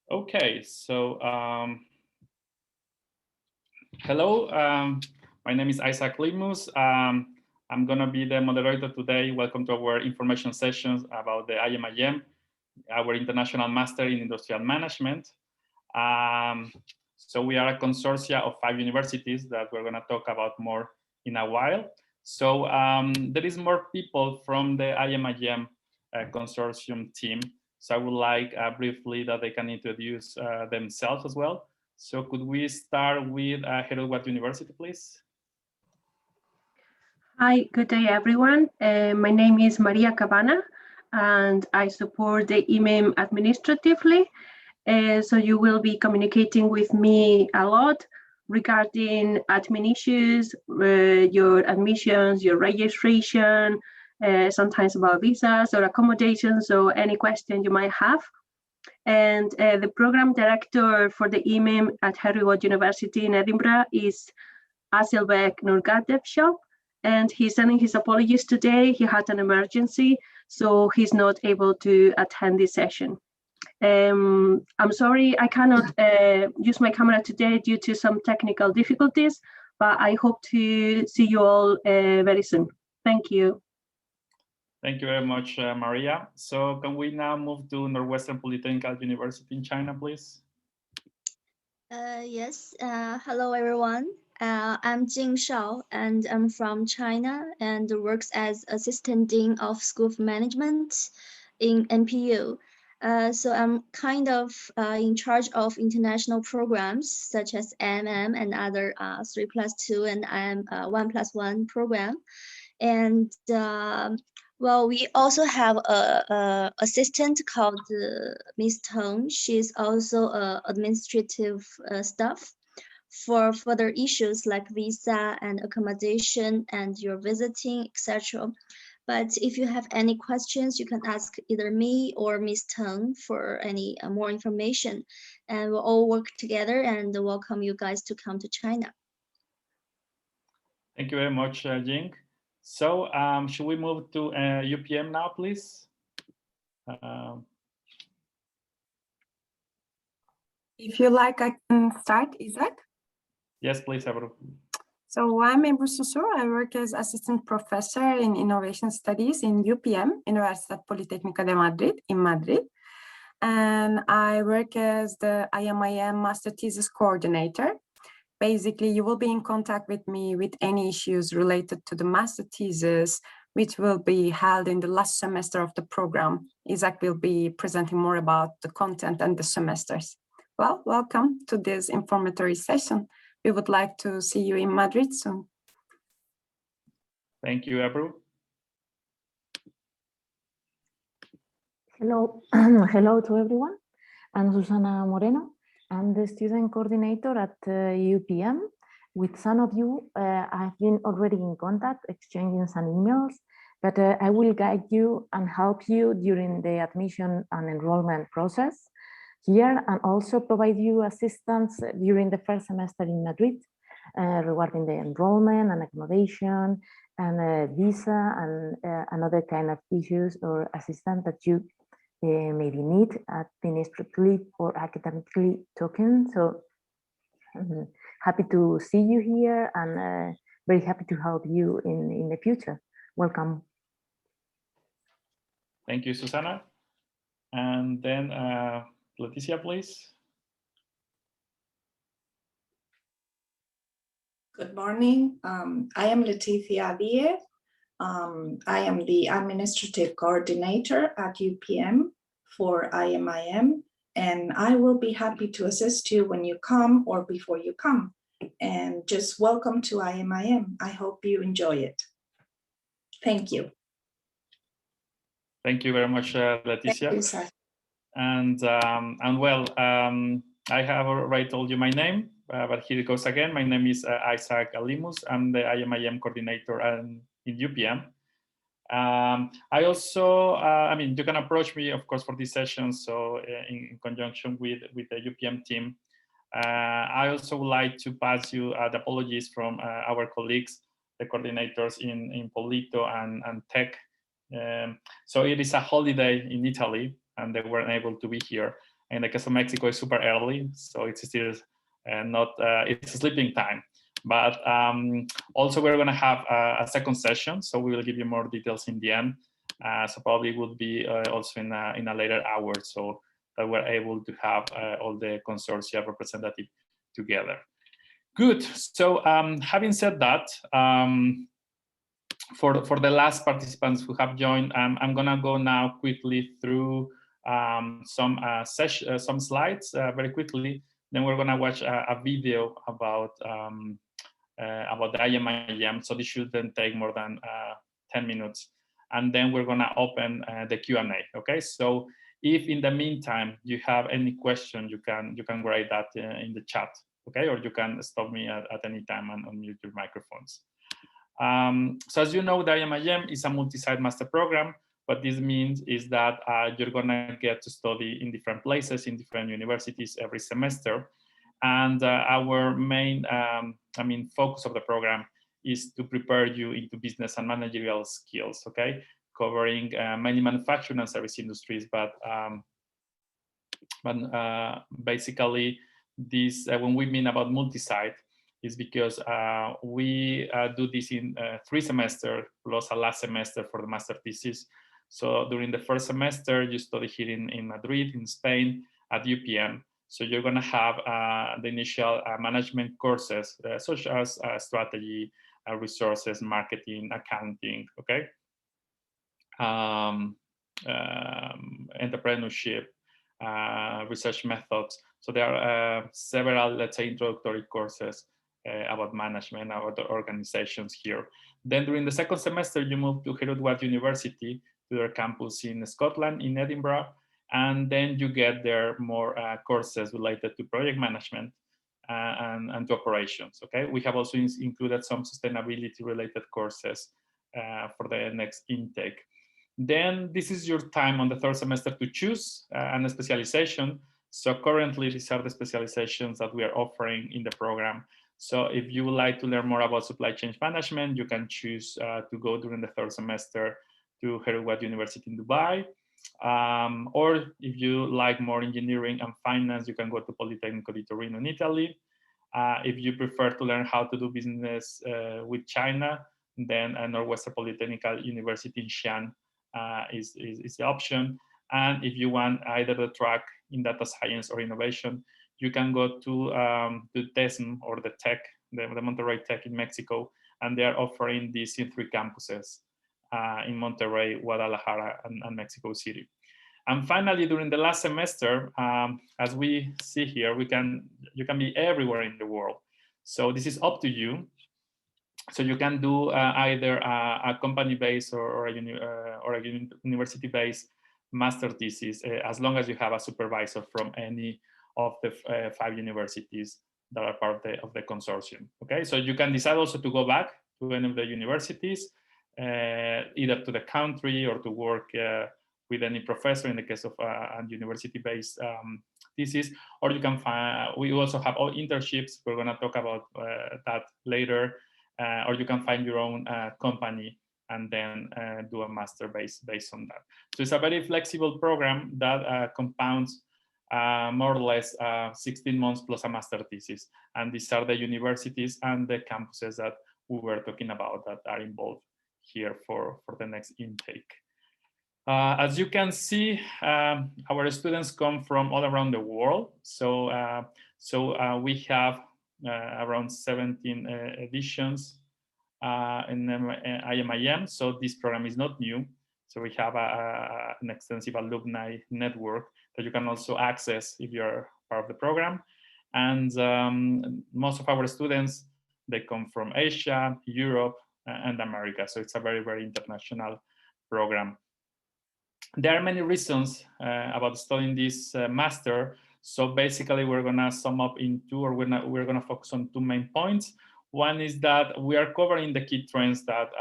Okay, so hello, my name is Isaac Limus. I'm gonna be the moderator today. Welcome to our information sessions about the IMIM, our International Master in Industrial Management. So we are a consortia of 5 universities that we're gonna talk about more in a while. So there is more people from the IMIM consortium team. So I would like briefly that they can introduce themselves as well. So could we start with head of what university, please? Hi, good day, everyone. My name is Maria Cabana, and I support the Imim administratively. So you will be communicating with me a lot regarding admin issues, your admissions, your registration, sometimes about visas or accommodations, or any question you might have. And the program director for the Imim at Hereward University in Edinburgh is Asilbek Nurgadevshov, and he's sending his apologies today. He had an emergency, so he's not able to attend this session. I'm sorry, I cannot use my camera today due to some technical difficulties, but I hope to see you all very soon. Thank you. Thank you very much, Maria. So can we now move to Northwestern Polytechnic University in China, please? Yes. Hello, everyone. I'm Jing Shao, and I'm from China and works as Assistant Dean of School of Management in NPU. So I'm kind of in charge of international programs such as MM and other 3+2 and I'm 1+1 program. And well, we also have a assistant called Miss Teng. She's also administrative staff for further issues like visa and accommodation and your visiting, etc. But if you have any questions, you can ask either me or Miss Teng for any more information. And we'll all work together and welcome you guys to come to China. Thank you very much, Jing. So should we move to UPM now, please? If you like, I can start, Isaac. Yes, please, Ebru. So I'm Ebru Susur. I work as assistant professor in innovation studies in UPM, Universidad Politécnica de Madrid, in Madrid. And I work as the IMIM master thesis coordinator. Basically, you will be in contact with me with any issues related to the master thesis, which will be held in the last semester of the program. Isaac will be presenting more about the content and the semesters. Well, welcome to this informatory session. We would like to see you in Madrid soon. Thank you, Ebru. Hello, hello to everyone. I'm Susana Moreno. I'm the student coordinator at UPM. With some of you, I've been already in contact, exchanging some emails, but I will guide you and help you during the admission and enrollment process here, and also provide you assistance during the first semester in Madrid regarding the enrollment and accommodation and visa and another kind of issues or assistance that you maybe need administratively or academically talking. So happy to see you here and very happy to help you in the future. Welcome. Thank you, Susana. And then Leticia, please. Good morning. I am Leticia Diez. I am the administrative coordinator at UPM for IMIM, and I will be happy to assist you when you come or before you come. And just welcome to IMIM. I hope you enjoy it. Thank you. Thank you very much, Leticia. Thank you, and well, I have already told you my name, but here it goes again. My name is Isaac Alimus. I'm the IMIM coordinator in UPM. I also, I mean, you can approach me, of course, for this session. So in conjunction with the UPM team, I also would like to pass you the apologies from our colleagues, the coordinators in Polito and Tech. So it is a holiday in Italy, and they weren't able to be here. In the case of Mexico, it's super early, so it's still not, it's sleeping time. But also we're gonna have a second session, so we will give you more details in the end. So probably it would be also in a later hour, so that we're able to have all the consortia representative together. Good, so having said that, for the last participants who have joined, I'm gonna go now quickly through some slides very quickly. Then we're gonna watch a video about the IMIM. So this shouldn't take more than 10 minutes. And then we're gonna open the Q&A, okay? So if in the meantime you have any question, you can write that in the chat, okay? Or you can stop me at any time and unmute your microphones. So as you know, the IMIM is a multi-site master program. What this means is that you're gonna get to study in different places, in different universities every semester. And our main, focus of the program is to prepare you into business and managerial skills, okay? Covering many manufacturing and service industries, but basically this, when we mean about multi-site, is because we do this in 3 semesters plus a last semester for the master thesis. So during the first semester, you study here in Madrid, in Spain, at UPM. So you're going to have the initial management courses, such as strategy, resources, marketing, accounting, okay? Entrepreneurship, research methods. So there are several, let's say, introductory courses about management, about organizations here. Then during the second semester, you move to Herod University, to their campus in Scotland, in Edinburgh, and then you get there more courses related to project management and to operations, okay? We have also included some sustainability-related courses for the next intake. Then this is your time on the third semester to choose a specialization. So currently, these are the specializations that we are offering in the program. So if you would like to learn more about supply chain management, you can choose to go during the third semester to Herod University in Dubai. Or if you like more engineering and finance, you can go to Politecnico di Torino in Italy. If you prefer to learn how to do business with China, then Northwestern Polytechnical University in Xi'an is the option. And if you want either the track in data science or innovation, you can go to TESM or the Tech, the Monterrey Tech in Mexico, and they are offering this in 3 campuses in Monterrey, Guadalajara, and Mexico City. And finally, during the last semester, as we see here, you can be everywhere in the world. So this is up to you. So you can do either a company-based or a university-based master thesis, as long as you have a supervisor from any of the 5 universities that are part of the consortium. Okay, so you can decide also to go back to any of the universities, either to the country or to work with any professor in the case of a university-based thesis, or you can find, we also have all internships. We're going to talk about that later, or you can find your own company and then do a master based on that. So it's a very flexible program that compounds more or less 16 months plus a master thesis. And these are the universities and the campuses that we were talking about that are involved here for the next intake. As you can see, our students come from all around the world. So we have around 17 editions in IMIM. So this program is not new. So we have an extensive alumni network that you can also access if you're part of the program. And most of our students, they come from Asia, Europe, and America. So it's a very, very international program. There are many reasons about studying this master. So basically, we're going to sum up in 2, or we're going to focus on 2 main points. One is that we are covering the key trends that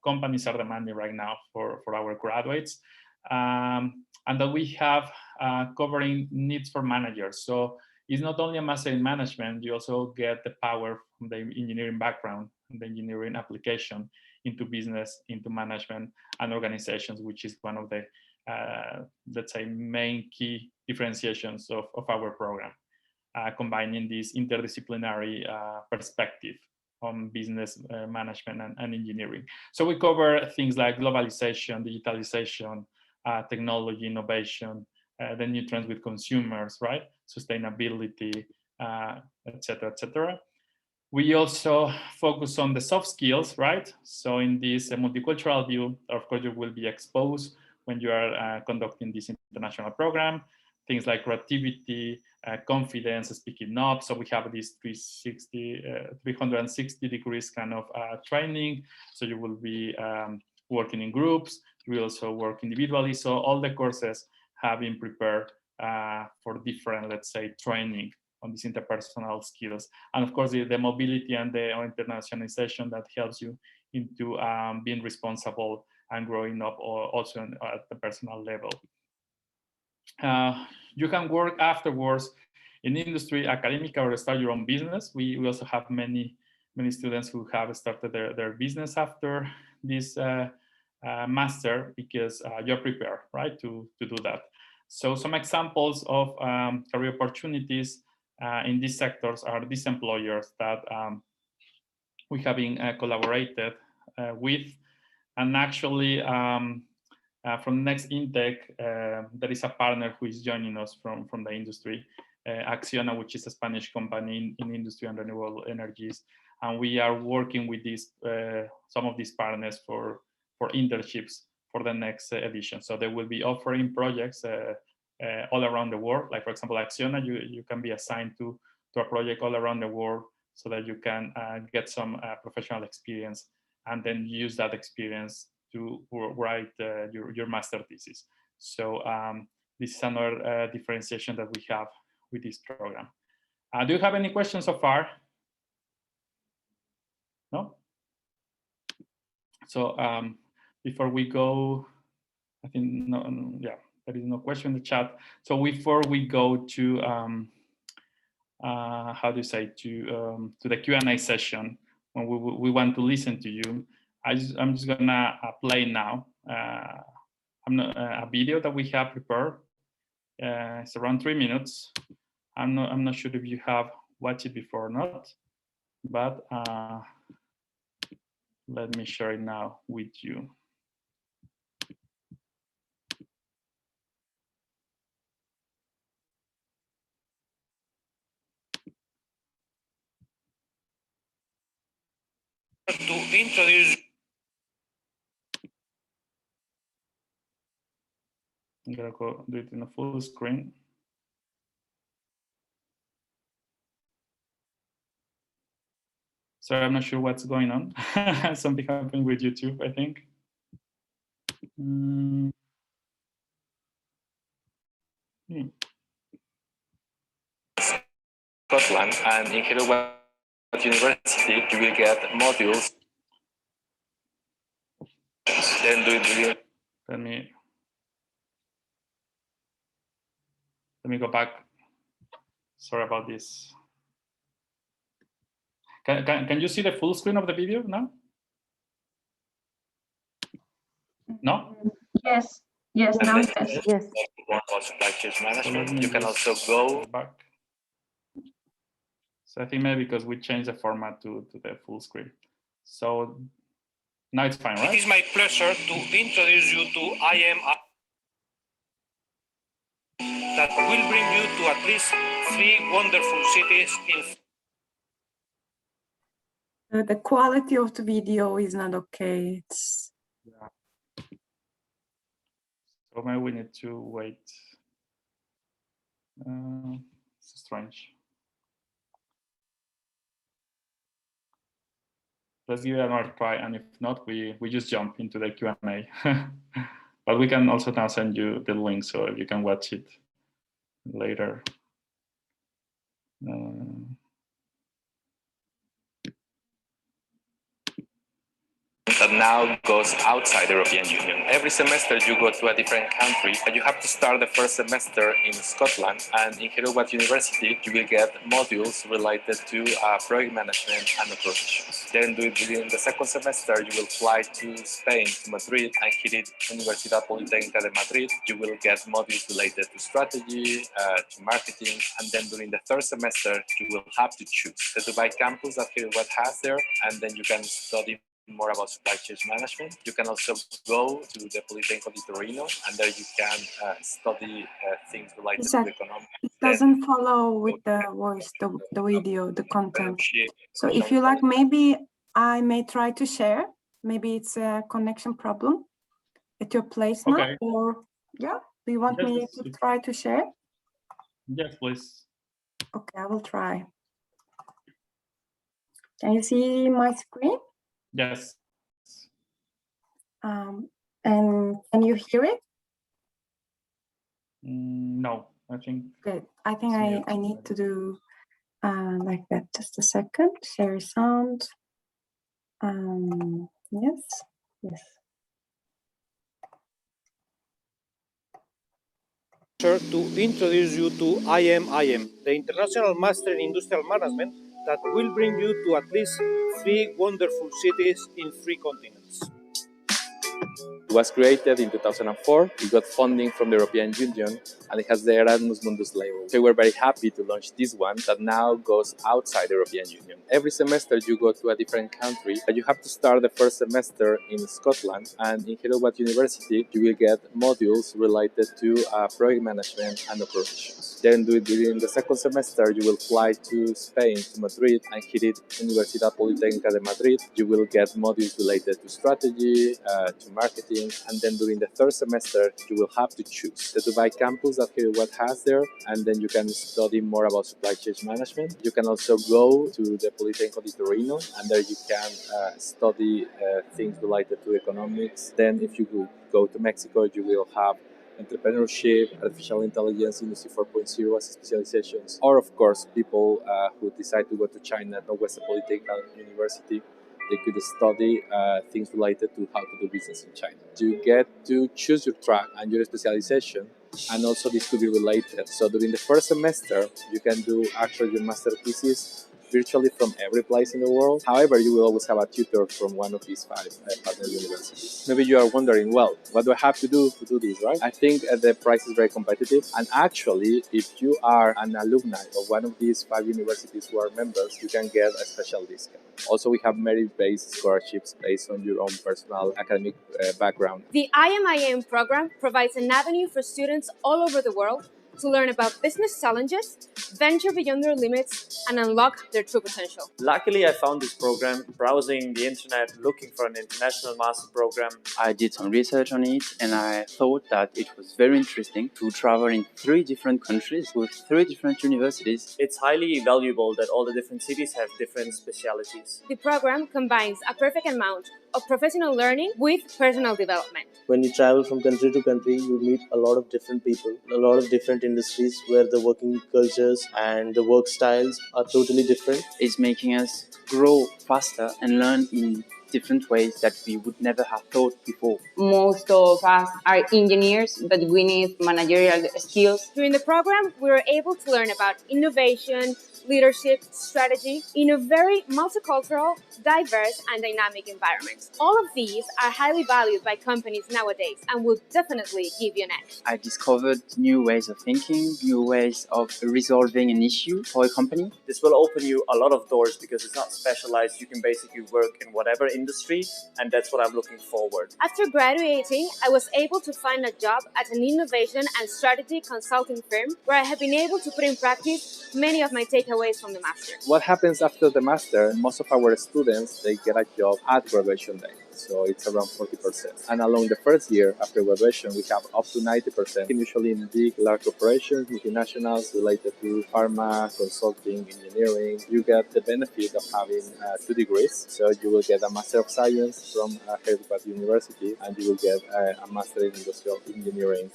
companies are demanding right now for our graduates, and that we have covering needs for managers. So it's not only a master in management, you also get the power from the engineering background, the engineering application into business, into management and organizations, which is one of the let's say, main key differentiations of our program, combining this interdisciplinary perspective on business management and engineering. So we cover things like globalization, digitalization, technology, innovation, the new trends with consumers, right? Sustainability, etc., etc. We also focus on the soft skills, right? So in this multicultural view, of course, you will be exposed when you are conducting this international program, things like creativity, confidence, speaking up. So we have this 360 degrees kind of training. So you will be working in groups. You will also work individually. So all the courses have been prepared for different, let's say, training on these interpersonal skills. And of course, the mobility and the internationalization that helps you into being responsible and growing up also at the personal level. You can work afterwards in industry, academic, or start your own business. We also have many students who have started their business after this master, because you're prepared, right, to do that. So some examples of career opportunities in these sectors are these employers that we have been collaborated with. And actually, from next intake, there is a partner who is joining us from the industry, Acciona, which is a Spanish company in industry and renewable energies. And we are working with these some of these partners for internships for the next edition. So they will be offering projects all around the world. Like, for example, Acciona, you can be assigned to a project all around the world so that you can get some professional experience and then use that experience to write your master thesis. So this is another differentiation that we have with this program. Do you have any questions so far? No? So before we go, I think, yeah, there is no question in the chat. So before we go to, how do you say, to the Q&A session, when we want to listen to you, I'm just gonna play now a video that we have prepared. It's around 3 minutes. I'm not sure if you have watched it before or not, but let me share it now with you. To introduce. I'm gonna go do it in a full screen. Sorry, I'm not sure what's going on. Something happened with YouTube, I think. Scotland, and in Heidelberg University, you will get modules. Then Let me go back. Sorry about this. Can you see the full screen of the video now? No? Yes. Yes, now yes. Yes. Supply chain management. You can also go back. So I think maybe because we changed the format to the full screen. So now it's fine, right? It is my pleasure to introduce you to IM that will bring you to at least 3 wonderful cities in. The quality of the video is not okay. It's... Yeah. So maybe we need to wait. It's strange. Let's give it another try, and if not, we just jump into the Q&A. But we can also now send you the link so you can watch it later. That that now goes outside the European Union. Every semester you go to a different country, and you have to start the first semester in Scotland, and in Herobert University you will get modules related to project management and operations. Then during the second semester you will fly to Spain, to Madrid, and here at Universidad Politécnica de Madrid you will get modules related to strategy, to marketing, and then during the third semester you will have to choose the Dubai campus that Herobert has there, and then you can study more about supply chain management. You can also go to the Politécnico di Torino, and there you can study things related to economics. It doesn't follow with the voice, the video, the content. So if you like, maybe I may try to share. Maybe it's a connection problem at your place now, or yeah, do you want me to try to share? Yes, please. Okay, I will try. Can you see my screen? Yes. And can you hear it? No, I think. Good. I think I need to do like that. Just a second. Share sound. Yes. Yes. To introduce you to IMIM, the International Master in Industrial Management that will bring you to at least 3 wonderful cities in 3 continents. It was created in 2004. It got funding from the European Union, and it has the Erasmus Mundus label. So we're very happy to launch this one that now goes outside the European Union. Every semester you go to a different country, and you have to start the first semester in Scotland, and in Herobert University you will get modules related to project management and operations. Then during the second semester you will fly to Spain, to Madrid, and here at Universidad Politécnica de Madrid you will get modules related to strategy, to marketing, and then during the third semester you will have to choose the Dubai campus that Herobert has there, and then you can study more about supply chain management. You can also go to the Politécnico di Torino, and there you can study things related to economics. Then if you go to Mexico you will have entrepreneurship, artificial intelligence, Industry 4.0 as specializations, or of course people who decide to go to China, Northwestern Polytechnic University, they could study things related to how to do business in China. You get to choose your track and your specialization, and also this could be related. So during the first semester, you can do actually your master thesis virtually from every place in the world. However, you will always have a tutor from one of these 5 partner universities. Maybe you are wondering, well, what do I have to do this, right? I think the price is very competitive. And actually, if you are an alumni of one of these 5 universities who are members, you can get a special discount. Also, we have merit-based scholarships based on your own personal academic background. The IMIM program provides an avenue for students all over the world to learn about business challenges, venture beyond their limits, and unlock their true potential. Luckily, I found this program browsing the internet, looking for an international master program. I did some research on it, and I thought that it was very interesting to travel in 3 different countries with 3 different universities. It's highly valuable that all the different cities have different specialities. The program combines a perfect amount of professional learning with personal development. When you travel from country to country, you meet a lot of different people, a lot of different industries where the working cultures and the work styles are totally different. It's making us grow faster and learn in different ways that we would never have thought before. Most of us are engineers, but we need managerial skills. During the program, we were able to learn about innovation, leadership, strategy in a very multicultural, diverse, and dynamic environment. All of these are highly valued by companies nowadays and will definitely give you an edge. I discovered new ways of thinking, new ways of resolving an issue for a company. This will open you a lot of doors because it's not specialized. You can basically work in whatever industry, and that's what I'm looking forward. After graduating, I was able to find a job at an innovation and strategy consulting firm where I have been able to put in practice many of my takeaways from the master. What happens after the master? Most of our students, they get a job at graduation day. So it's around 40%. And along the first year after graduation, we have up to 90%, usually in big, large corporations, multinationals related to pharma, consulting, engineering. You get the benefit of having 2 degrees. So you will get a Master of Science from Herobert University, and you will get a Master in Industrial Engineering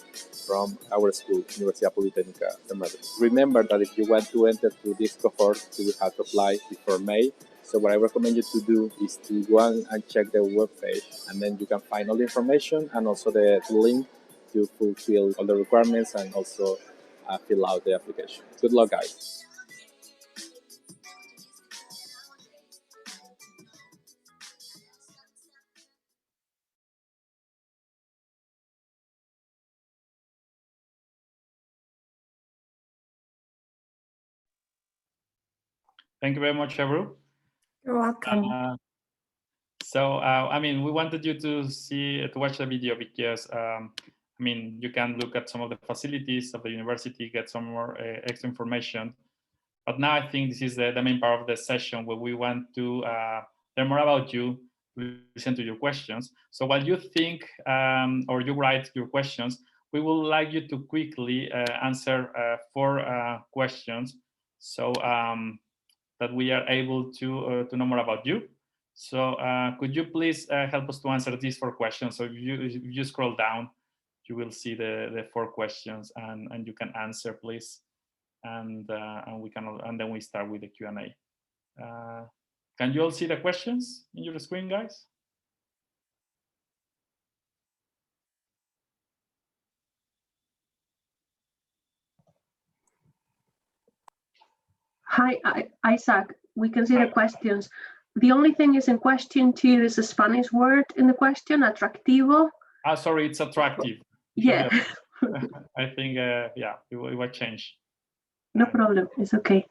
from our school, Universidad Politécnica de Madrid. Remember that if you want to enter to this cohort, you will have to apply before May. So what I recommend you to do is to go and check the webpage, and then you can find all the information and also the link to fulfill all the requirements and also fill out the application. Good luck, guys. Thank you very much, Ebru. You're welcome. I mean, we wanted you to watch the video because, I mean, you can look at some of the facilities of the university, get some more extra information. But now I think this is the main part of the session where we want to learn more about you, listen to your questions. So while you think or you write your questions, we would like you to quickly answer 4 questions so that we are able to know more about you. So could you please help us to answer these 4 questions? So if you scroll down, you will see the 4 questions and you can answer, please. And then we start with the Q&A. Can you all see the questions in your screen, guys? Hi, Isaac. We can see the questions. The only thing is in question 2 is a Spanish word in the question, atractivo. Sorry, it's attractive. Yeah. I think, yeah, it will change. No problem. It's okay.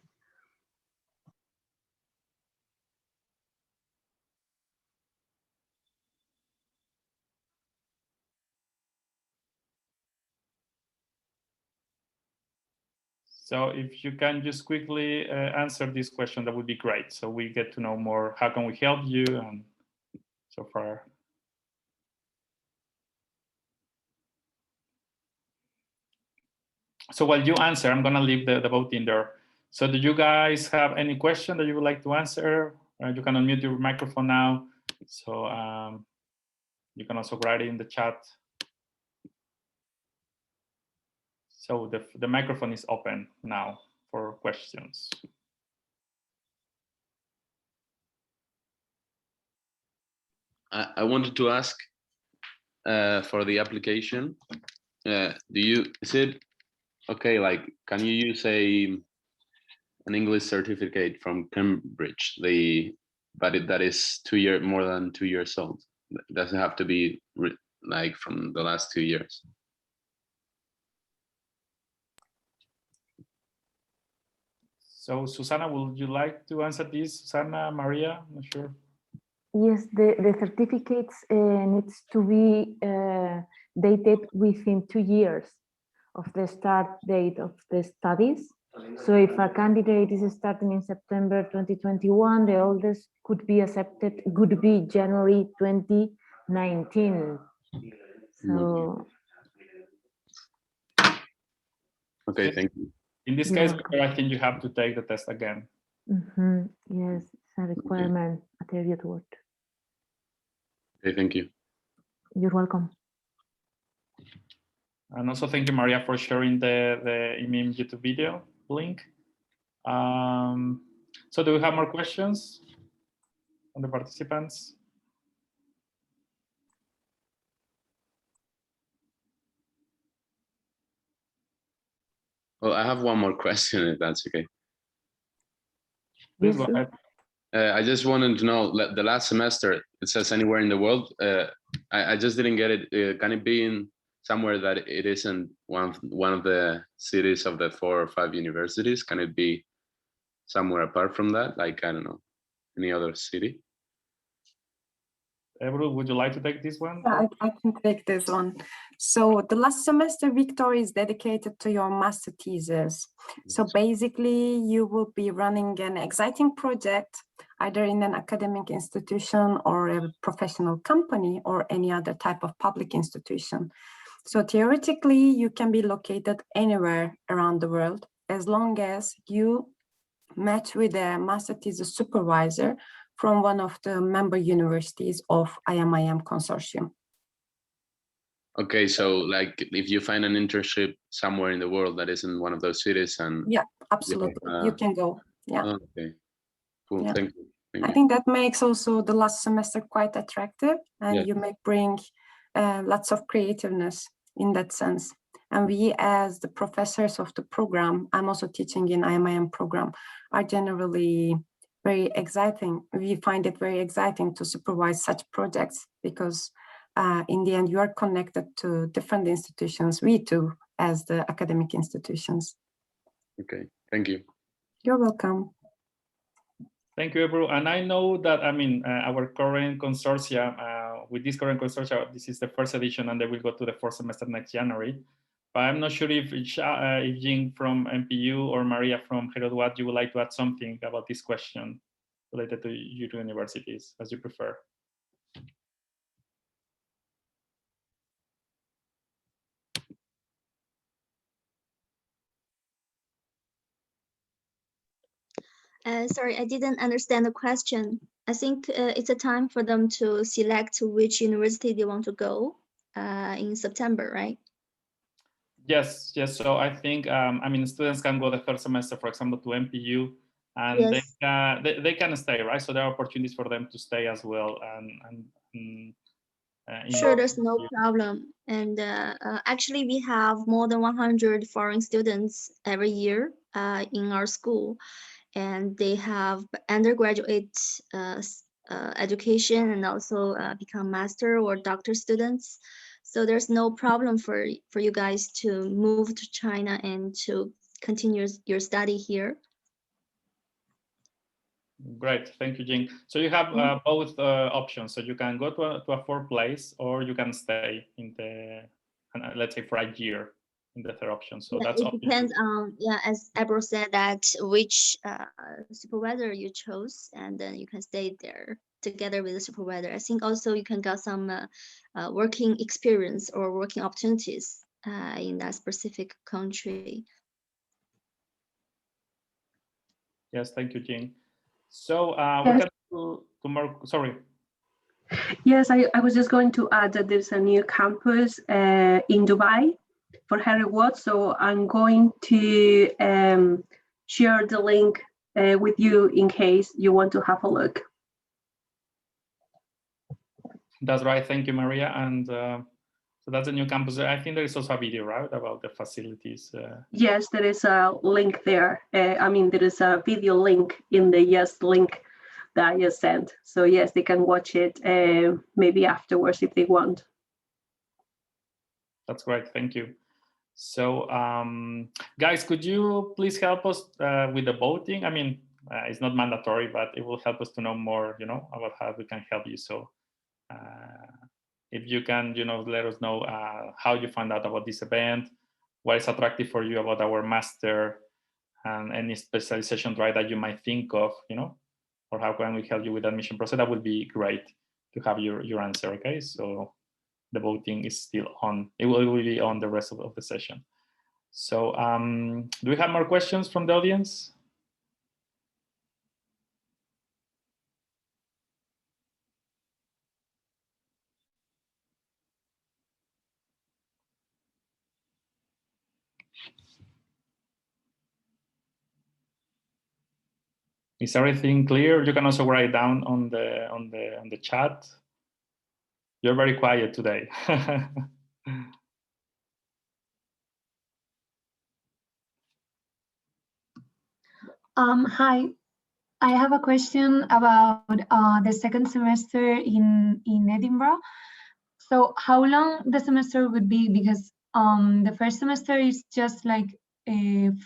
So if you can just quickly answer this question, that would be great. So we get to know more, how can we help you, and so far. So while you answer, I'm gonna leave the vote in there. So do you guys have any question that you would like to answer? You can unmute your microphone now. So you can also write it in the chat. So the microphone is open now for questions. I wanted to ask for the application. Is it okay? Like, can you use an English certificate from Cambridge? That is more than 2 years old. It doesn't have to be like from the last 2 years. So Susana, would you like to answer this? Susana, Maria, I'm not sure. Yes, the certificates needs to be dated within 2 years of the start date of the studies. So if a candidate is starting in September 2021, the oldest could be accepted could be January 2019. So okay, thank you. In this case, I think you have to take the test again. Yes, it's a requirement, a period word. Okay, thank you. You're welcome. And also thank you, Maria, for sharing the Imim YouTube video link. So do we have more questions from the participants? Well, I have one more question, if that's okay. Please go ahead. I just wanted to know, the last semester, it says anywhere in the world. I just didn't get it. Can it be in somewhere that it isn't one of the cities of the 4 or 5 universities? Can it be somewhere apart from that? Like, I don't know, any other city? Ebru, would you like to take this one? Yeah, I can take this one. So the last semester, Victor, is dedicated to your master thesis. So basically, you will be running an exciting project, either in an academic institution or a professional company or any other type of public institution. So theoretically, you can be located anywhere around the world as long as you match with a master thesis supervisor from one of the member universities of IMIM consortium. Okay, so like if you find an internship somewhere in the world that isn't one of those cities, and yeah, absolutely, you can go. Yeah. Okay, cool. Yeah. Thank you. I think that makes also the last semester quite attractive, and Yeah. you may bring lots of creativeness in that sense. And we, as the professors of the program, I'm also teaching in IMIM program, are generally very exciting. We find it very exciting to supervise such projects because in the end, you are connected to different institutions, we too, as the academic institutions. Okay, thank you. You're welcome. Thank you, Ebru. And I know that, I mean, our current consortia, with this current consortia, this is the first edition and they will go to the fourth semester next January. But I'm not sure if Jing from MPU or Maria from Herod, you would like to add something about this question related to your universities, as you prefer. Sorry, I didn't understand the question. I think it's a time for them to select which university they want to go in September, right? Yes, yes. So I think, I mean, students can go the third semester, for example, to MPU, and Yes. they can stay, right? So there are opportunities for them to stay as well. Sure, there's no problem. And actually, we have more than 100 foreign students every year in our school. And they have undergraduate education and also become master or doctor students. So there's no problem for you guys to move to China and to continue your study here. Great, thank you, Jing. So you have both options. So you can go to a fourth place, or you can stay in the, let's say, for a year in the third option. So Yeah, that's it depends on, yeah, as Ebru said, that which supervisor you chose, and then you can stay there together with the supervisor. I think also you can get some working experience or working opportunities in that specific country. Yes, thank you, Jing. So Yes. we can to more, sorry. Yes, I was just going to add that there's a new campus in Dubai for Harry Watt. So I'm going to share the link with you in case you want to have a look. That's right. Thank you, Maria. And so that's a new campus. I think there is also a video, right, about the facilities. Yes, there is a link there. I mean, there is a video link in the link that I just sent. So yes, they can watch it maybe afterwards if they want. That's great. Thank you. So guys, could you please help us with the voting? I mean, it's not mandatory, but it will help us to know more, about how we can help you. So if you can, let us know how you found out about this event, what is attractive for you about our master, and any specialization drive that you might think of, or how can we help you with the admission process? That would be great to have your answer. Okay, so the voting is still on. It will be on the rest of the session. So do we have more questions from the audience? Is everything clear? You can also write down on the chat. You're very quiet today. Hi, I have a question about the second semester in Edinburgh. So how long the semester would be? Because the first semester is just like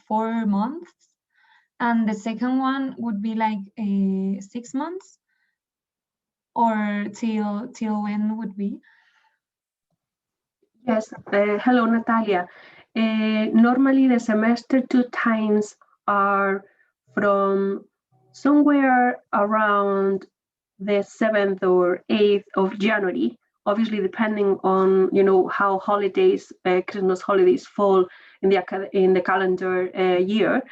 4 months, and the second one would be like 6 months, or till when would be? Yes, hello, Natalia. Normally the semester 2 times are from somewhere around the 7th or 8th of January, obviously depending on, how holidays, Christmas holidays fall in the calendar year,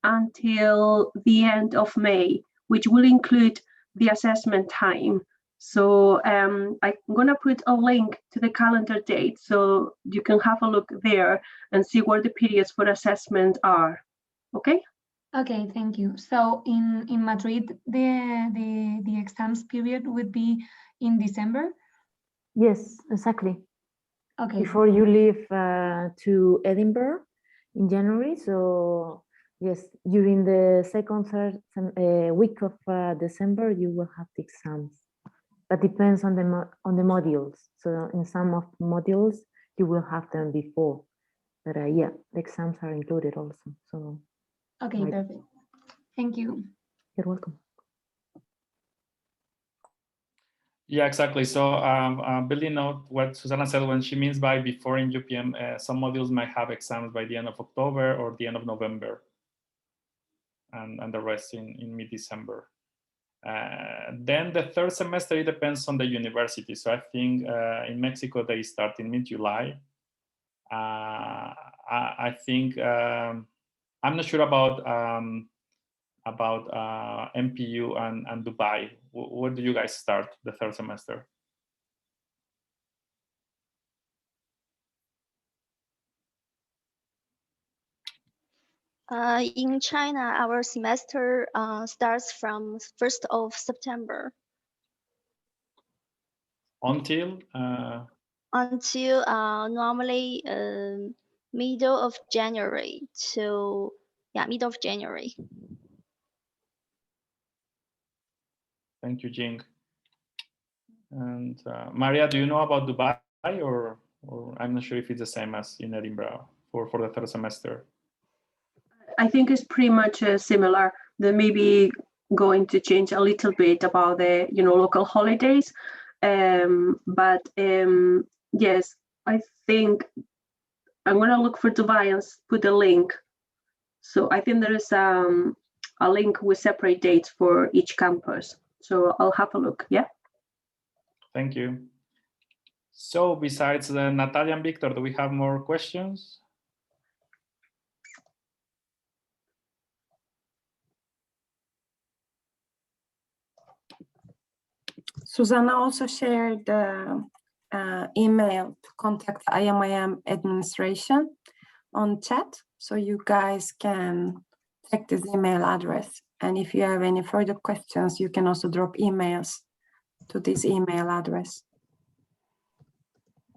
until the end of May, which will include the assessment time. So I'm gonna put a link to the calendar date so you can have a look there and see where the periods for assessment are, okay? Okay, thank you. So in Madrid, the exams period would be in December? Yes, exactly. Okay. Before you leave to Edinburgh in January. So yes, during the third week of December, you will have the exams. But depends on the modules. So in some of modules, you will have them before. But yeah, the exams are included also. So okay, perfect. Thank you. You're welcome. Yeah, exactly. So building out what Susana said, when she means by before in UPM, some modules might have exams by the end of October or the end of November, and the rest in mid-December. Then the third semester, it depends on the university. So I think in Mexico, they start in mid-July. I think, I'm not sure about MPU and Dubai. Where do you guys start the third semester? In China, our semester starts from 1st of September. Until? Until normally middle of January. So yeah, middle of January. Thank you, Jing. And Maria, do you know about Dubai, or I'm not sure if it's the same as in Edinburgh for the third semester? I think it's pretty much similar. They may be going to change a little bit about the local holidays, but yes, I think I'm gonna look for Dubai and put a link. So I think there is a link with separate dates for each campus. So I'll have a look. Yeah. Thank you. So besides Natalia and Victor, do we have more questions? Susanna also shared the email to contact IMIM administration on chat, so you guys can check this email address. And if you have any further questions, you can also drop emails to this email address.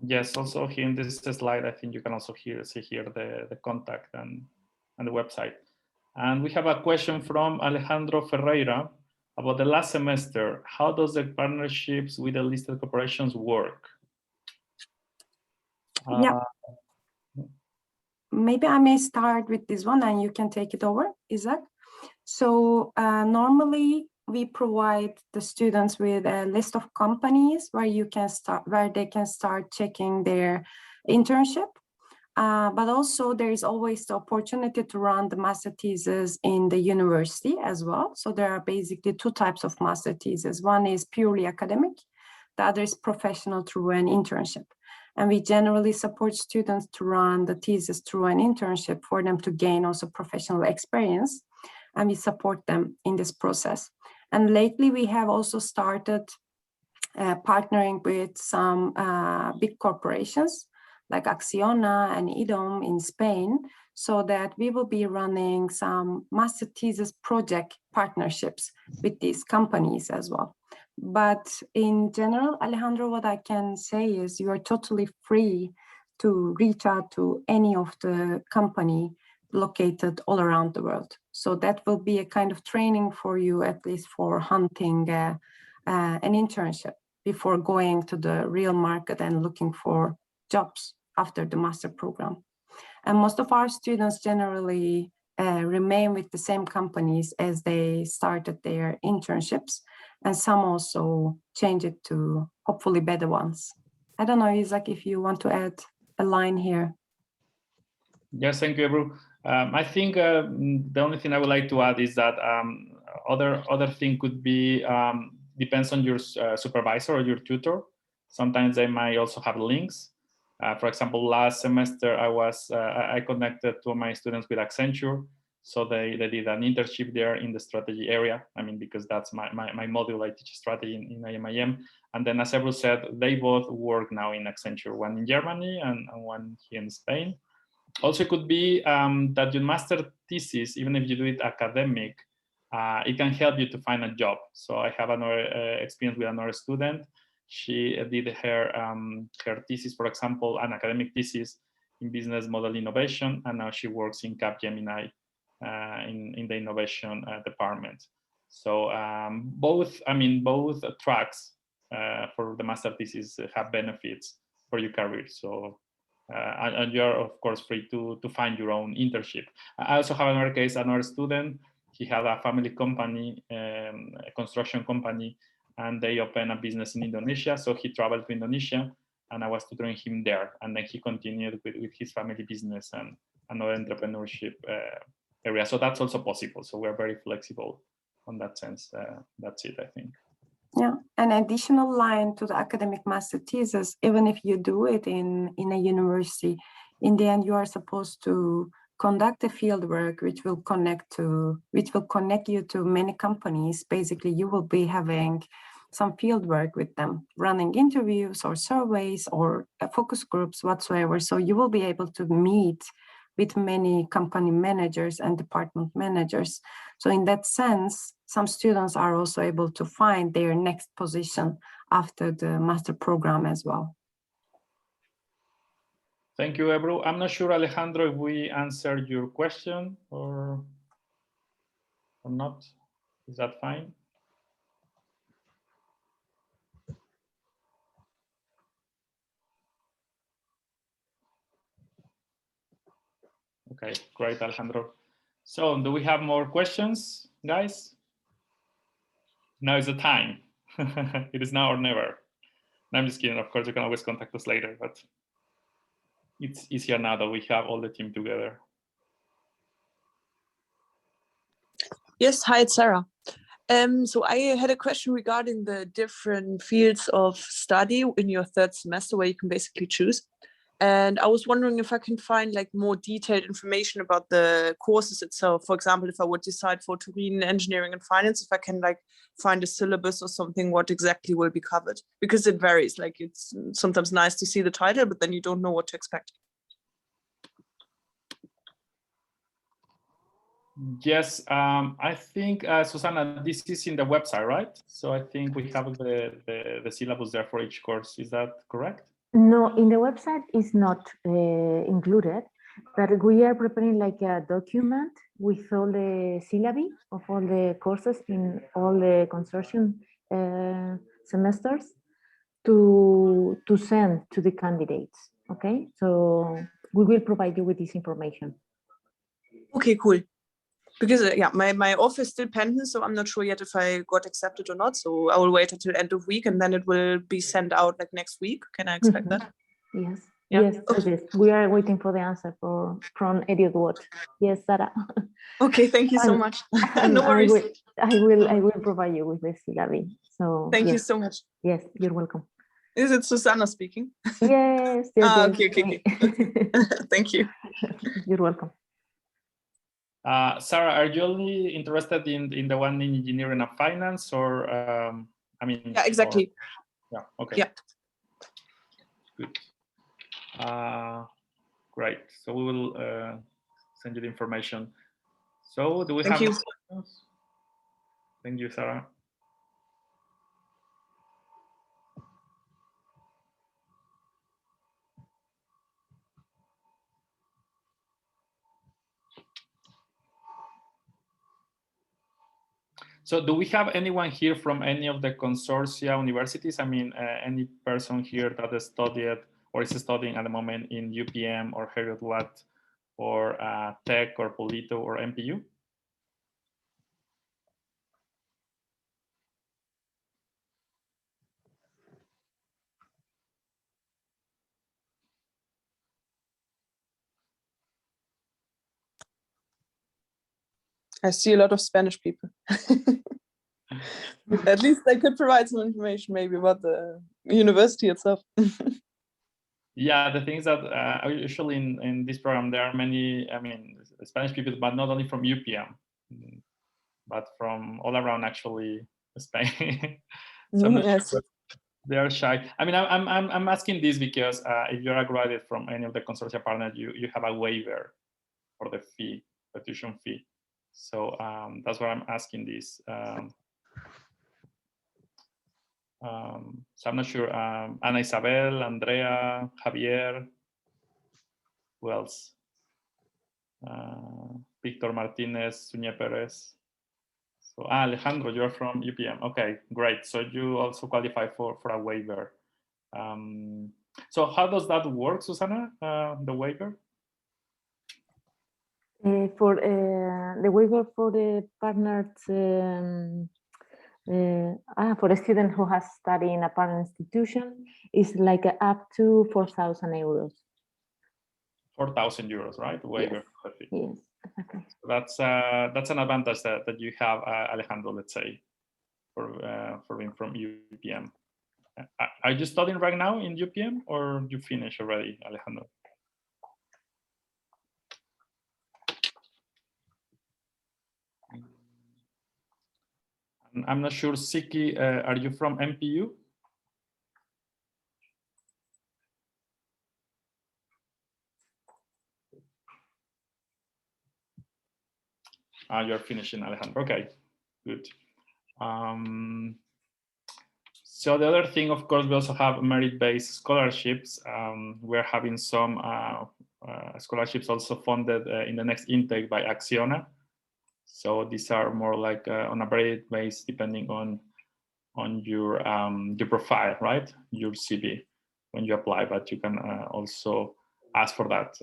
Yes, also here in this slide, I think you can also see here the contact and the website. And we have a question from Alejandro Ferreira about the last semester. How does the partnerships with the listed corporations work? Yeah. Maybe I may start with this one and you can take it over, Isaac. So normally we provide the students with a list of companies where they can start checking their internship. But also there is always the opportunity to run the master thesis in the university as well. So there are basically two types of master thesis. One is purely academic, the other is professional through an internship. And we generally support students to run the thesis through an internship for them to gain also professional experience. And we support them in this process. And lately we have also started partnering with some big corporations like Acciona and IDOM in Spain, so that we will be running some master thesis project partnerships with these companies as well. But in general, Alejandro, what I can say is you are totally free to reach out to any of the company located all around the world. So that will be a kind of training for you, at least for hunting an internship before going to the real market and looking for jobs after the master program. And most of our students generally remain with the same companies as they started their internships, and some also change it to hopefully better ones. I don't know, Isaac, if you want to add a line here. Yes, thank you, Ebru. I think the only thing I would like to add is that other thing could be depends on your supervisor or your tutor. Sometimes they might also have links. For example, last semester I connected two of my students with Accenture, so they did an internship there in the strategy area. I mean, because that's my module. I teach strategy in IMIM. And then, as Ebru said, they both work now in Accenture, one in Germany and one here in Spain. Also, it could be that your master thesis, even if you do it academic, it can help you to find a job. So I have another experience with another student. She did her thesis, for example, an academic thesis in business model innovation, and now she works in Capgemini in the innovation department. So both tracks for the master thesis have benefits for your career. So and you are of course free to find your own internship. I also have another case, another student. He had a family company, a construction company, and they opened a business in Indonesia. So he traveled to Indonesia, and I was tutoring him there. And then he continued with his family business and another entrepreneurship area. So that's also possible. So we're very flexible on that sense. That's it, I think. Yeah, an additional line to the academic master thesis, even if you do it in a university, in the end you are supposed to conduct a field work which will connect you to many companies. Basically, you will be having some field work with them, running interviews or surveys or focus groups whatsoever. So you will be able to meet with many company managers and department managers. So in that sense, some students are also able to find their next position after the master program as well. Thank you, Ebru. I'm not sure, Alejandro, if we answered your question or not. Is that fine? Okay, great, Alejandro. So do we have more questions, guys? Now is the time. It is now or never. No, I'm just kidding. Of course, you can always contact us later, but it's easier now that we have all the team together. Yes, hi, it's Sarah. So I had a question regarding the different fields of study in your third semester where you can basically choose. And I was wondering if I can find like more detailed information about the courses itself. For example, if I would decide for Turin engineering and finance, if I can like find a syllabus or something, what exactly will be covered, because it varies. Like it's sometimes nice to see the title, but then you don't know what to expect. Yes, I think, Susanna, this is in the website, right? So I think we have the syllabus there for each course. Is that correct? No, in the website is not included, but we are preparing like a document with all the syllabi of all the courses in all the consortium semesters to send to the candidates. Okay, so we will provide you with this information. Okay, cool. Because yeah, my offer is still pending, so I'm not sure yet if I got accepted or not. So I will wait until end of week, and then it will be sent out like next week. Can I expect that? Yes. Yeah. Yes, okay. Yes. We are waiting for the answer from Idiot Watch. Yes, Sarah. Okay, thank you so much. No worries. I will provide you with the syllabi. So thank yes. you so much. Yes, you're welcome. Is it Susanna speaking? Yes. Okay. Thank you. You're welcome. Sarah, are you only interested in the one in engineering and finance, or I mean? Yeah, exactly. Yeah. Okay. Yeah. Good. Great. So we will send you the information. So do we have? Thank you. Questions? Thank you, Sarah. So do we have anyone here from any of the consortia universities? I mean, any person here that has studied or is studying at the moment in UPM or Heriot-Watt or Tech or Polito or MPU? I see a lot of Spanish people. At least I could provide some information maybe about the university itself. Yeah, the thing is that usually in this program there are many, I mean, Spanish people, but not only from UPM, but from all around actually Spain. So I'm not Yes. sure They are shy. I mean, I'm asking this because if you're a graduate from any of the consortia partners, you have a waiver for the fee, the tuition fee. So that's why I'm asking this. So I'm not sure. Ana Isabel, Andrea, Javier, who else? Victor Martinez, Suñé Perez. So Alejandro, you're from UPM. Okay, great. So you also qualify for a waiver. So how does that work, Susana, the waiver? For the waiver for the partners, for a student who has studied in a partner institution, is like up to 4,000 euros. 4,000 euros, right? Waiver. Yes, exactly. That's an advantage that you have, Alejandro, let's say, for being from UPM. Are you studying right now in UPM, or you finished already, Alejandro? I'm not sure, Siki, are you from MPU? You're finishing, Alejandro. Okay, good. So the other thing, of course, we also have merit-based scholarships. We're having some scholarships also funded in the next intake by Acciona. So these are more like on a merit base, depending on your profile, right? Your CV when you apply, but you can also ask for that,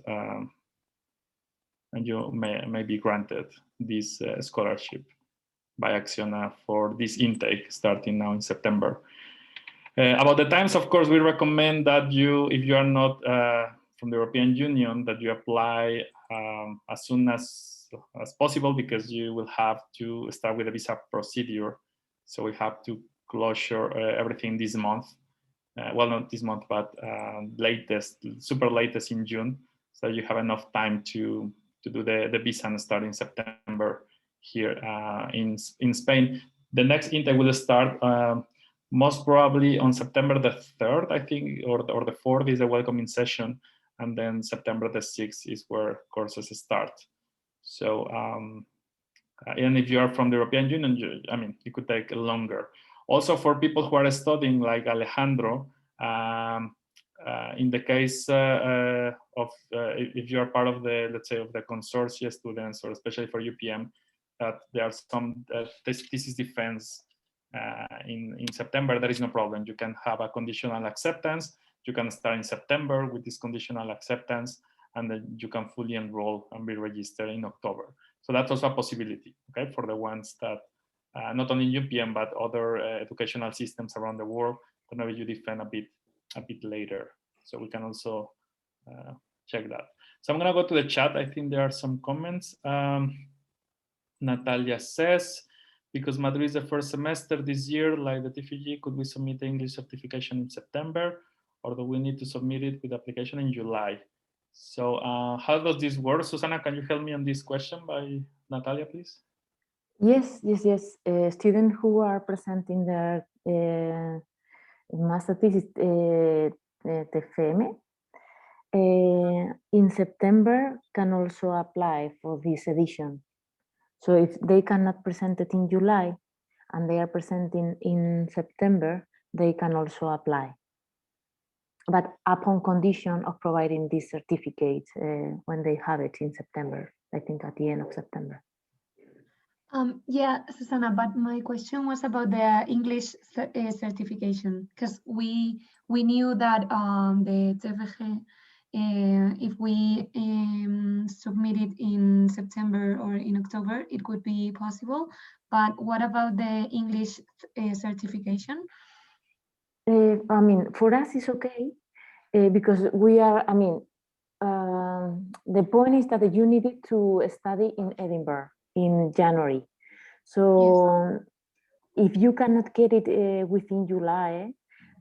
and you may be granted this scholarship by Acciona for this intake starting now in September. About the times, of course, we recommend that you, if you are not from the European Union, that you apply as soon as possible, because you will have to start with a visa procedure. So we have to closure everything this month. Well, not this month, but latest, super latest in June, so you have enough time to do the visa and start in September here in Spain. The next intake will start most probably on September the 3rd, I think, or the 4th is the welcoming session, and then September the 6th is where courses start. So, and if you are from the European Union, I mean, it could take longer. Also, for people who are studying, like Alejandro, in the case of if you are part of the, let's say, of the consortia students, or especially for UPM, that there are some thesis defense in September, there is no problem. You can have a conditional acceptance. You can start in September with this conditional acceptance, and then you can fully enroll and be registered in October. So that's also a possibility, okay, for the ones that not only UPM but other educational systems around the world, that maybe you defend a bit later. So we can also check that. So I'm gonna go to the chat. I think there are some comments. Natalia says, because Madrid is the first semester this year, like the TFG, could we submit the English certification in September, or do we need to submit it with application in July? So how does this work? Susana, can you help me on this question by Natalia, please? Yes. Students who are presenting their master thesis TFM in September can also apply for this edition. So if they cannot present it in July and they are presenting in September, they can also apply, but upon condition of providing this certificate when they have it in September, I think at the end of September. Yeah, Susana, but my question was about the English certification, because we knew that the TFG, if we submit it in September or in October, it could be possible. But what about the English certification? I mean, for us it's okay because we are, I mean, the point is that you needed to study in Edinburgh in January. So yes, if you cannot get it within July,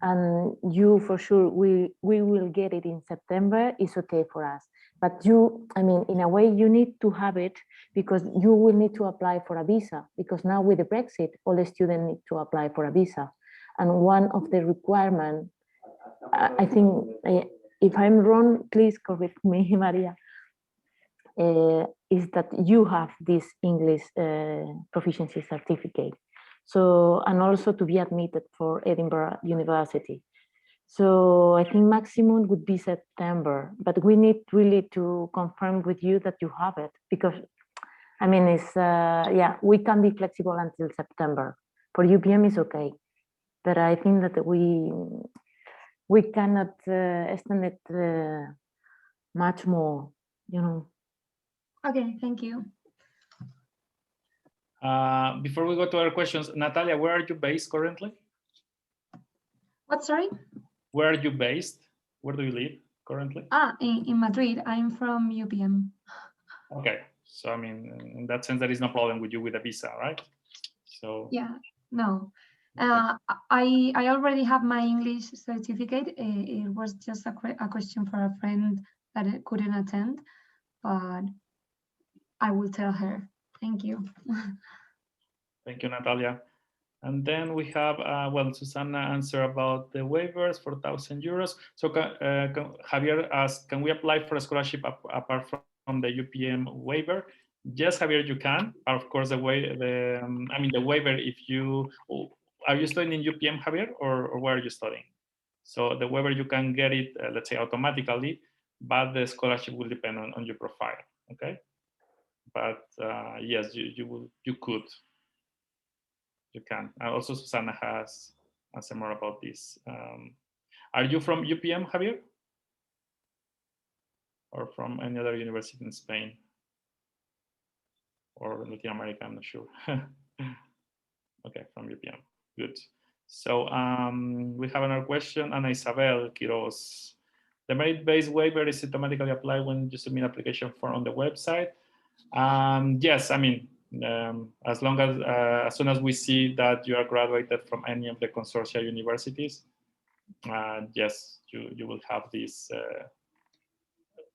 and you for sure we will get it in September, it's okay for us. But you, I mean, in a way you need to have it because you will need to apply for a visa, because now with the Brexit, all the students need to apply for a visa. And one of the requirements, I think, if I'm wrong, please correct me, Maria, is that you have this English proficiency certificate. So, and also to be admitted for Edinburgh University. So I think maximum would be September, but we need really to confirm with you that you have it, because I mean, it's, yeah, we can be flexible until September. For UPM is okay, but I think that we cannot extend it much more, you know. Okay, thank you. Before we go to our questions, Natalia, where are you based currently? What, sorry? Where are you based? Where do you live currently? In Madrid. I'm from UPM. Okay, so I mean, in that sense, there is no problem with you with a visa, right? So yeah, no. I already have my English certificate. It was just a question for a friend that couldn't attend, but I will tell her. Thank you. Thank you, Natalia. And then we have, well, Susanna answered about the waivers for €1,000. So Javier asked, can we apply for a scholarship apart from the UPM waiver? Yes, Javier, you can. Of course, the waiver, if you, are you studying in UPM, Javier, or where are you studying? So the waiver, you can get it, let's say, automatically, but the scholarship will depend on your profile, okay? But yes, you could. You can. Also, Susanna has answered more about this. Are you from UPM, Javier? Or from any other university in Spain? Or Latin America, I'm not sure. Okay, from UPM, good. So we have another question, Ana Isabel Quiroz. The merit-based waiver is automatically applied when you submit application form on the website. Yes, I mean, as soon as we see that you are graduated from any of the consortia universities, yes, you will have this.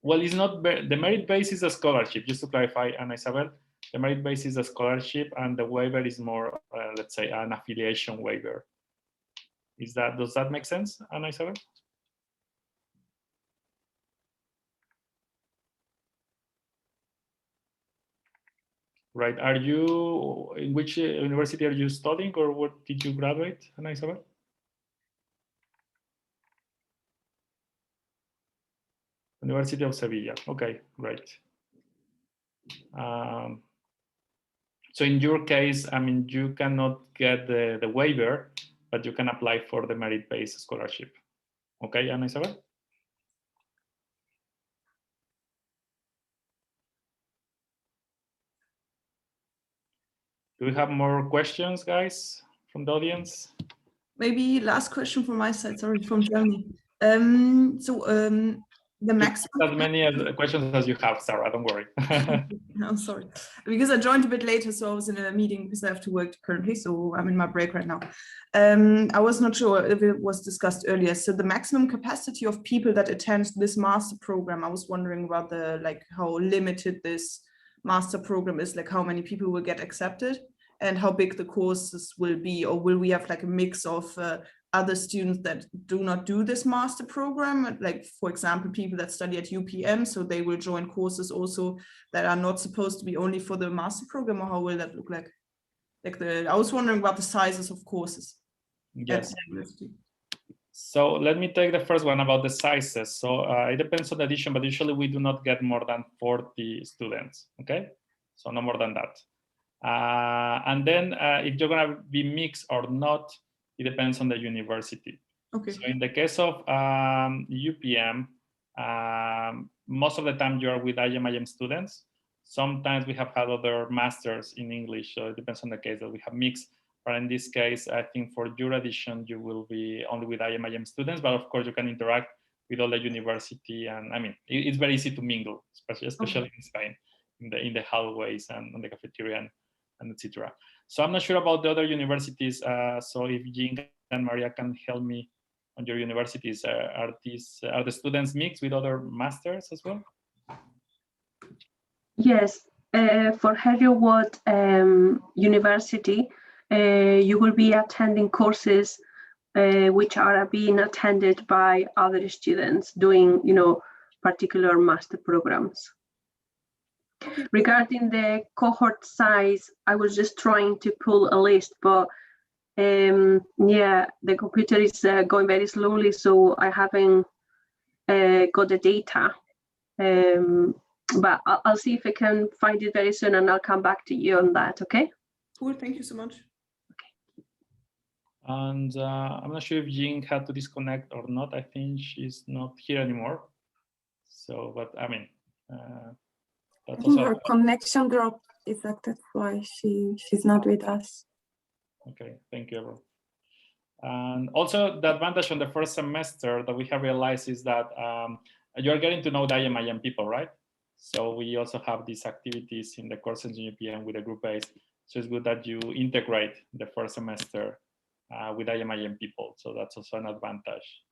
Well, it's not the merit base is a scholarship. Just to clarify, Ana Isabel, the merit base is a scholarship, and the waiver is more, let's say, an affiliation waiver. Does that make sense, Ana Isabel? Right. Are you, in which university are you studying, or what did you graduate, Ana Isabel? University of Sevilla. Okay, great. So in your case, I mean, you cannot get the waiver, but you can apply for the merit-based scholarship. Okay, Ana Isabel? Do we have more questions, guys, from the audience? Maybe last question from my side, sorry, from Germany. The maximum... As many questions as you have, Sarah, don't worry. I'm sorry, because I joined a bit later, so I was in a meeting because I have to work currently, so I'm in my break right now. I was not sure if it was discussed earlier. So the maximum capacity of people that attend this master program, I was wondering about how limited this master program is, like how many people will get accepted and how big the courses will be, or will we have like a mix of other students that do not do this master program, like for example people that study at UPM, so they will join courses also that are not supposed to be only for the master program, or how will that look like? I was wondering about the sizes of courses. Yes. So let me take the first one about the sizes. So it depends on the edition, but usually we do not get more than 40 students, okay? So no more than that. And then if you're gonna be mixed or not, it depends on the university. Okay. So in the case of UPM, most of the time you are with IM students. Sometimes we have had other masters in English, so it depends on the case that we have mixed. But in this case, I think for your edition, you will be only with IM students, but of course you can interact with all the university. And I mean, it's very easy to mingle, especially in Spain, in the hallways and in the cafeteria and etc. So I'm not sure about the other universities. So if Jean and Maria can help me on your universities, are the students mixed with other masters as well? Yes, for Heriot-Watt University, you will be attending courses which are being attended by other students doing, particular master programs. Regarding the cohort size, I was just trying to pull a list, but yeah, the computer is going very slowly, so I haven't got the data. But I'll see if I can find it very soon, and I'll come back to you on that, okay? Cool, thank you so much. And I'm not sure if Jing had to disconnect or not. I think she's not here anymore. So, but I mean, I think her connection dropped. That's why she's not with us. Okay, thank you, everyone. And also, the advantage on the first semester that we have realized is that you're getting to know the IMIM people, right? So we also have these activities in the courses in UPM with a group base. So it's good that you integrate the first semester with IMIM people. So that's also an advantage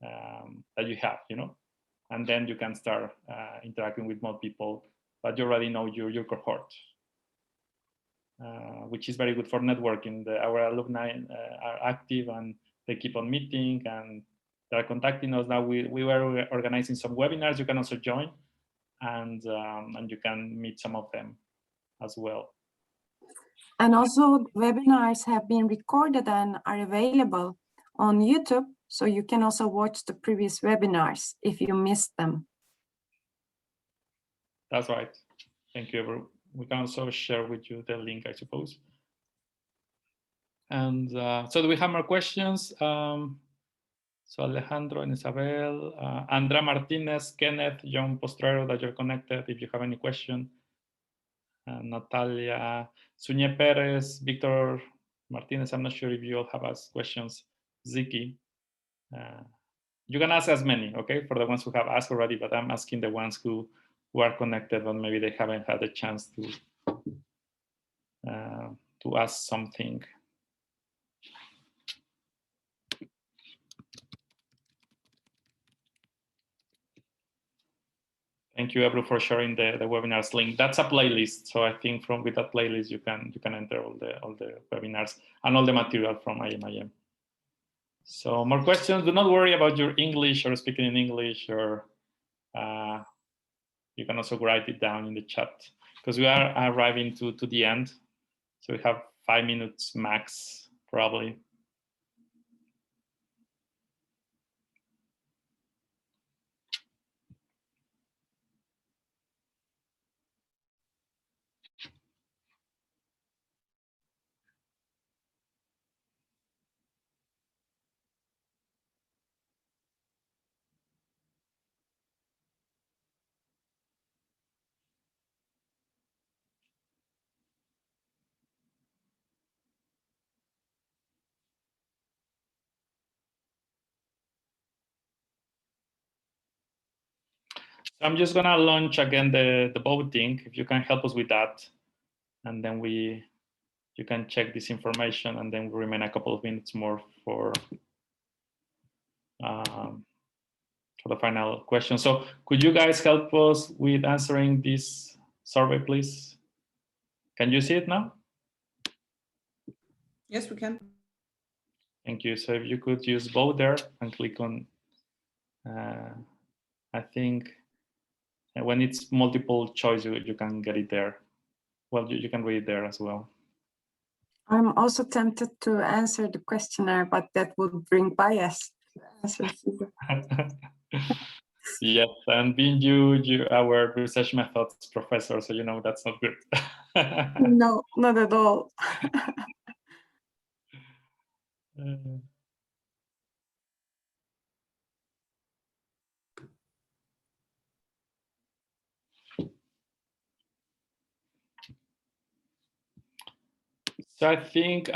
that you have, and then you can start interacting with more people, but you already know your cohort, which is very good for networking. Our alumni are active and they keep on meeting and they're contacting us. Now we were organizing some webinars. You can also join, and you can meet some of them as well. And also, webinars have been recorded and are available on YouTube, so you can also watch the previous webinars if you missed them. That's right. Thank you, everyone. We can also share with you the link, I suppose. And so do we have more questions? So Alejandro and Isabel, Andrea Martinez, Kenneth, John Postrero, that you're connected if you have any question. Natalia, Suñé Perez, Victor Martinez, I'm not sure if you all have asked questions. Ziki. You can ask as many, okay, for the ones who have asked already, but I'm asking the ones who are connected, but maybe they haven't had a chance to ask something. Thank you, Ebru, for sharing the webinars link. That's a playlist, so I think with that playlist you can enter all the webinars and all the material from IMIM. So more questions? Do not worry about your English or speaking in English, or you can also write it down in the chat because we are arriving to the end. So we have 5 minutes max, probably. I'm just gonna launch again the voting, if you can help us with that, and then you can check this information, and then we remain a couple of minutes more for the final question. So could you guys help us with answering this survey, please? Can you see it now? Yes, we can. Thank you. So if you could use vote there and click on, I think when it's multiple choice, you can get it there. Well, you can read it there as well. I'm also tempted to answer the questionnaire, but that would bring bias. Yes, and being you our research methods professor, so that's not good. No, not at all. So I think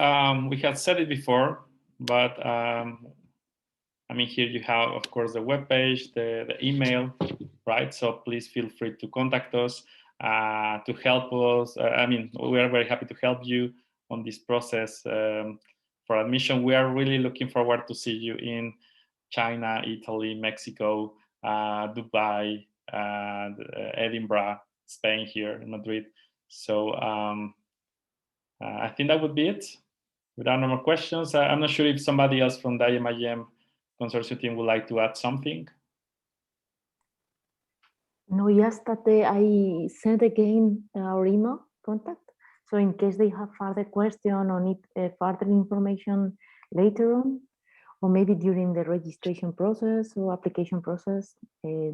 we had said it before, but I mean, here you have, of course, the webpage, the email, right? So please feel free to contact us to help us. I mean, we are very happy to help you on this process for admission. We are really looking forward to see you in China, Italy, Mexico, Dubai, Edinburgh, Spain, here in Madrid. So I think that would be it. Without no more questions, I'm not sure if somebody else from the IMIM consortium team would like to add something. No, just that I sent again our email contact. So in case they have further question or need further information later on, or maybe during the registration process or application process, they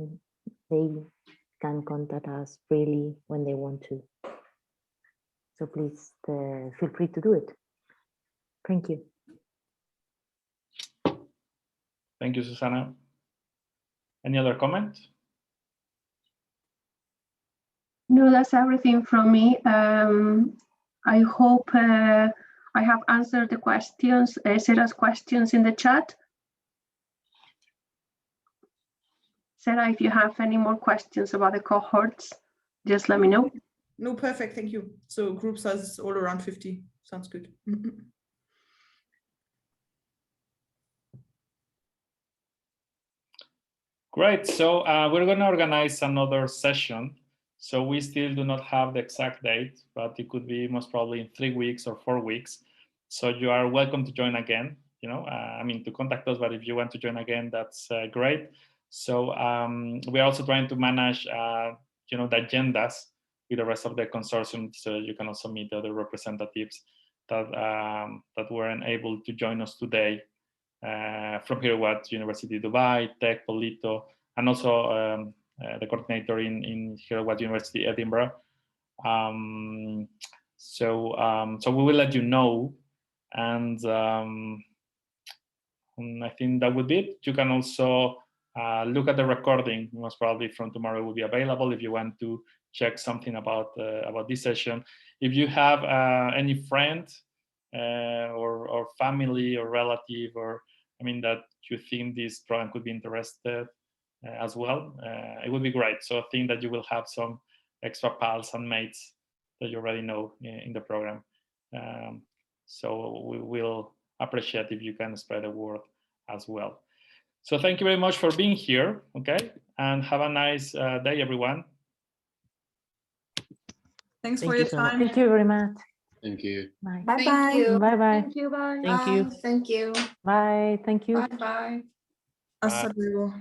can contact us freely when they want to. So please feel free to do it. Thank you. Thank you, Susana. Any other comment? No, that's everything from me. I hope I have answered the questions, Sarah's questions in the chat. Sarah, if you have any more questions about the cohorts, just let me know. No, perfect. Thank you. So group size is all around 50. Sounds good. Great. So we're going to organize another session. So we still do not have the exact date, but it could be most probably in 3 weeks or 4 weeks. So you are welcome to join again. You know, I mean, to contact us, but if you want to join again, that's great. So we're also trying to manage, you know, the agendas with the rest of the consortium, so you can also meet the other representatives that that weren't able to join us today. From here, what University of Dubai, Tech, Polito, and also the coordinator in here at University Edinburgh. So we will let you know, and I think that would be it. You can also look at the recording. Most probably from tomorrow will be available if you want to check something about this session. If you have any friend or family or relative, or I mean that you think this program could be interested as well, it would be great. So I think that you will have some extra pals and mates that you already know in the program. So we will appreciate if you can spread the word as well. So thank you very much for being here, okay? And have a nice day, everyone. Thanks for your time. Thank you very much. Thank you. Bye. Bye bye. Bye bye. Thank you. Bye. Bye. Thank you. Bye. Thank you. Bye bye. Hasta luego.